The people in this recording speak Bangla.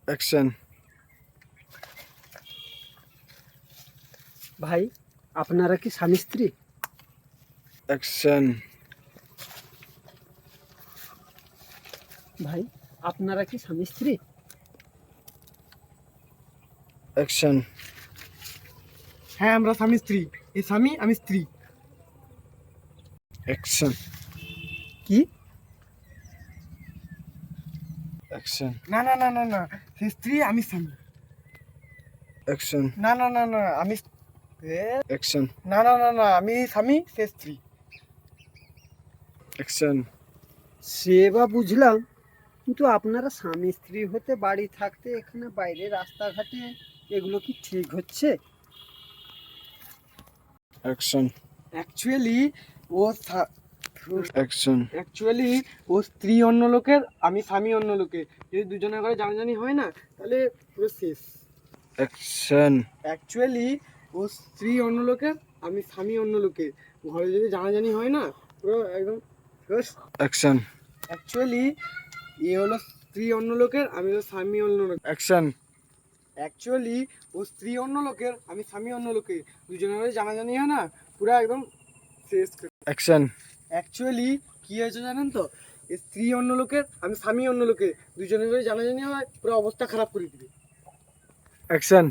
অ্যাকশন। ভাই আপনারা কি স্বামী স্ত্রী? অ্যাকশন। ভাই আপনারা কি স্বামী স্ত্রী? অ্যাকশন। হ্যাঁ আমরা স্বামী স্ত্রী, এই স্বামী আমি স্ত্রী। অ্যাকশন। কি? অ্যাকশন। না না না না না, সে স্ত্রী আমি স্বামী। অ্যাকশন। না না না না আমি অ্যাকশন। না না না না আমি স্বামী সে স্ত্রী। অ্যাকশন। সে বা বুঝলাম, কিন্তু আপনারা স্বামী স্ত্রী হতে বাড়ি থাকতে এখানে বাইরে রাস্তাঘাটে এগুলো কি ঠিক হচ্ছে? অ্যাকশন। অ্যাকচুয়ালি ও অ্যাকশন। অ্যাকচুয়ালি ও স্ত্রী অন্য লোকের, আমি স্বামী অন্য লোকের। যদি দুজনের ঘরে জানাজানি হয় না, তাহলে পুরো শেষ। অ্যাকশন। অ্যাকচুয়ালি ও স্ত্রী অন্য লোকের, আমি স্বামী অন্য লোকের। ঘরে যদি জানাজানি হয় না, পুরো একদম শেষ। অ্যাকশন। অ্যাকচুয়ালি এ হলো স্ত্রী অন্য লোকের, আমি হলো স্বামী অন্য লোকের। অ্যাকশন। অ্যাকচুয়ালি ও স্ত্রী অন্য লোকের, আমি স্বামী অন্য লোকের। দুজনের ঘরে জানাজানি হয় না, পুরো একদম শেষ। অ্যাকশন। অ্যাকচুয়ালি কি হয়েছে জানেন তো, এ স্ত্রী অন্য লোকের, আমি স্বামী অন্য লোকের। দুজনের ঘরে জানাজানি হয়, পুরো অবস্থা খারাপ করে দিবে। অ্যাকশন।